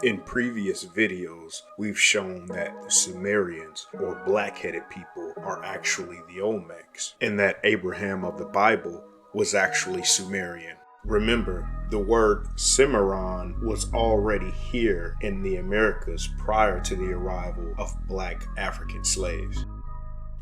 In previous videos, we've shown that the Sumerians, or black-headed people, are actually the Olmecs, and that Abraham of the Bible was actually Sumerian. Remember, the word Cimarron was already here in the Americas prior to the arrival of black African slaves.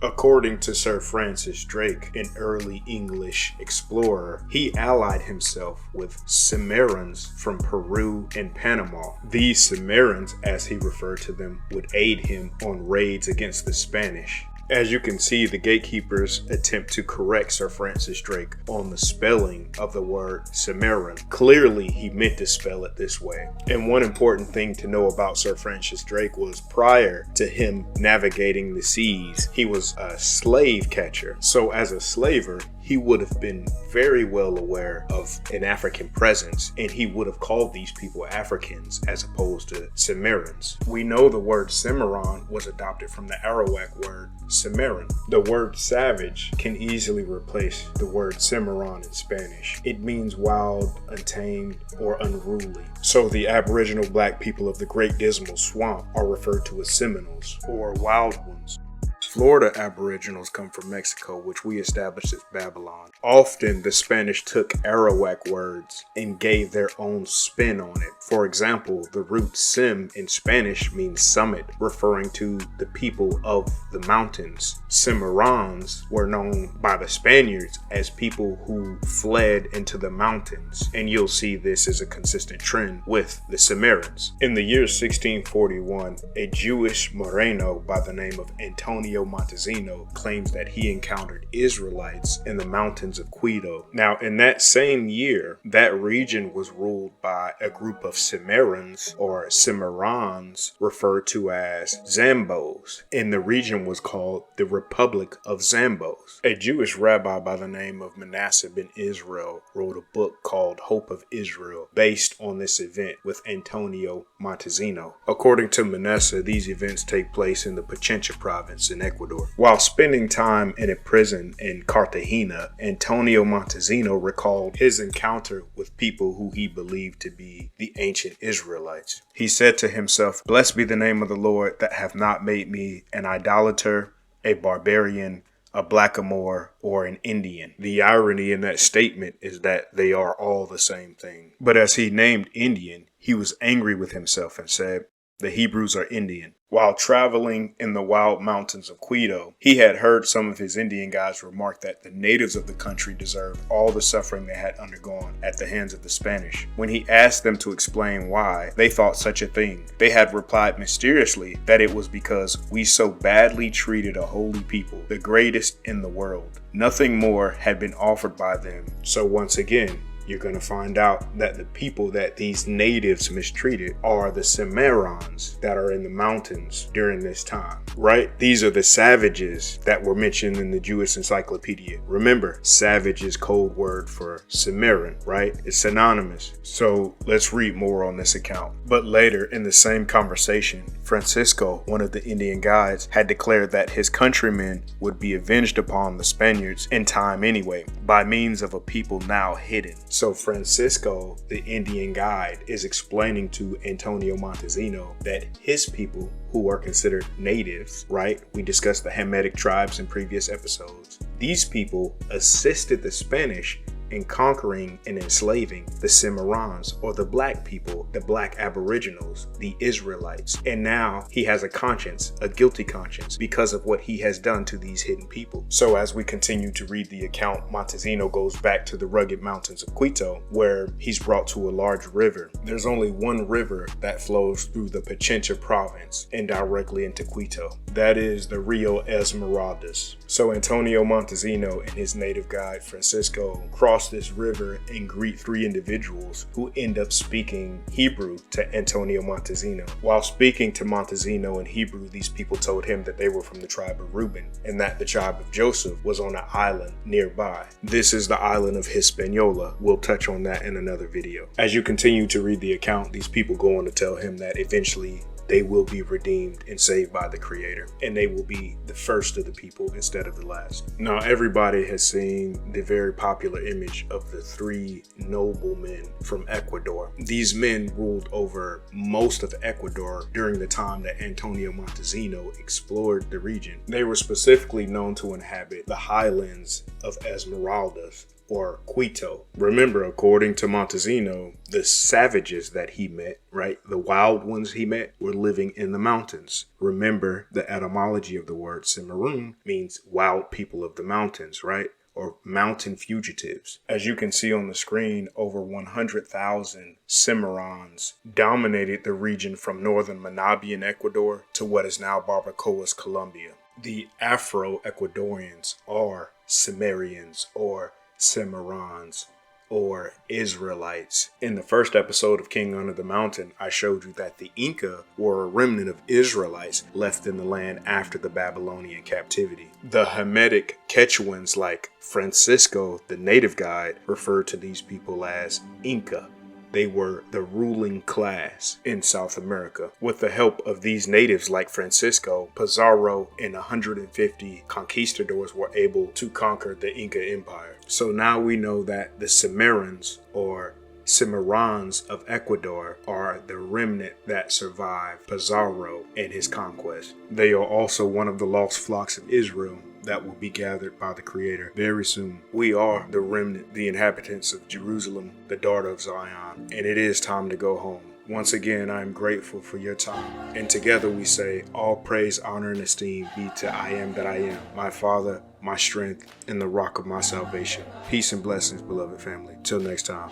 According to Sir Francis Drake, an early English explorer, he allied himself with Cimarrons from Peru and Panama. These Cimarrons, as he referred to them, would aid him on raids against the Spanish. As you can see, the gatekeepers attempt to correct Sir Francis Drake on the spelling of the word Cimarron. Clearly, he meant to spell it this way. And one important thing to know about Sir Francis Drake was prior to him navigating the seas, he was a slave catcher. So as a slaver, he would have been very well aware of an African presence, and he would have called these people Africans as opposed to Cimarrons. We know the word Cimarron was adopted from the Arawak word Cimarron. The word savage can easily replace the word Cimarron in Spanish. It means wild, untamed, or unruly. So the Aboriginal black people of the Great Dismal Swamp are referred to as Seminoles, or wild ones. Florida Aboriginals come from Mexico, which we established as Babylon. Often, the Spanish took Arawak words and gave their own spin on it. For example, the root sim in Spanish means summit, referring to the people of the mountains. Cimarrons were known by the Spaniards as people who fled into the mountains, and you'll see this as a consistent trend with the Cimarrons. In the year 1641, a Jewish Moreno by the name of Antonio Montesino claims that he encountered Israelites in the mountains of Quito. Now, in that same year, that region was ruled by a group of Cimarrons, or Cimarrons, referred to as Zambos, and the region was called the Republic of Zambos. A Jewish rabbi by the name of Menasseh Ben Israel wrote a book called Hope of Israel based on this event with Antonio Montesino. According to Menasseh, these events take place in the Pichincha province in Ecuador. While spending time in a prison in Cartagena, Antonio Montesino recalled his encounter with people who he believed to be the ancient Israelites. He said to himself, "Blessed be the name of the Lord that hath not made me an idolater, a barbarian, a blackamoor, or an Indian." The irony in that statement is that they are all the same thing. But as he named Indian, he was angry with himself and said, "The Hebrews are Indian." While traveling in the wild mountains of Quito, he had heard some of his Indian guys remark that the natives of the country deserved all the suffering they had undergone at the hands of the Spanish. When he asked them to explain why they thought such a thing, they had replied mysteriously that it was because we so badly treated a holy people, the greatest in the world. Nothing more had been offered by them. So once again, you're going to find out that the people that these natives mistreated are the Cimarrons that are in the mountains during this time, right? These are the savages that were mentioned in the Jewish Encyclopedia. Remember, savage is code word for Cimarron, right? It's synonymous. So let's read more on this account. But later in the same conversation, Francisco, one of the Indian guides, had declared that his countrymen would be avenged upon the Spaniards in time anyway, by means of a people now hidden. So Francisco, the Indian guide, is explaining to Antonio Montesino that his people, who are considered natives, right? We discussed the Hamitic tribes in previous episodes. These people assisted the Spanish in conquering and enslaving the Cimarrons, or the black people, the black Aboriginals, the Israelites. And now he has a conscience, a guilty conscience, because of what he has done to these hidden people. So as we continue to read the account, Montesino goes back to the rugged mountains of Quito, where he's brought to a large river. There's only one river that flows through the Pichincha province and directly into Quito. That is the Rio Esmeraldas. So Antonio Montesino and his native guide Francisco cross this river and greet three individuals who end up speaking Hebrew to Antonio Montesino. While speaking to Montesino in Hebrew, these people told him that they were from the tribe of Reuben and that the tribe of Joseph was on an island nearby. This is the island of Hispaniola. We'll touch on that in another video. As you continue to read the account, these people go on to tell him that eventually they will be redeemed and saved by the Creator, and they will be the first of the people instead of the last. Now, everybody has seen the very popular image of the three noblemen from Ecuador. These men ruled over most of Ecuador during the time that Antonio Montesino explored the region. They were specifically known to inhabit the highlands of Esmeraldas, or Quito. Remember, according to Montesino, the savages that he met, right, the wild ones he met, were living in the mountains. Remember, the etymology of the word Cimarron means wild people of the mountains, right? Or mountain fugitives. As you can see on the screen, over 100,000 Cimarrons dominated the region from northern Menasseh in Ecuador to what is now Barbacoas, Colombia. The Afro-Ecuadorians are Cimmerians or Cimarrons or Israelites. In the first episode of King Under the Mountain, I showed you that the Inca were a remnant of Israelites left in the land after the Babylonian captivity. The Hamitic Quechuans like Francisco, the native guide, referred to these people as Inca. They were the ruling class in South America. With the help of these natives like Francisco, Pizarro and 150 conquistadors were able to conquer the Inca Empire. So now we know that the Cimarrons or Cimarrons of Ecuador are the remnant that survived Pizarro and his conquest. They are also one of the lost flocks of Israel that will be gathered by the Creator very soon. We are the remnant, the inhabitants of Jerusalem, the daughter of Zion, and it is time to go home. Once again, I am grateful for your time. And together we say, all praise, honor, and esteem be to I am that I am, my Father, my strength, and the rock of my salvation. Peace and blessings, beloved family. Till next time.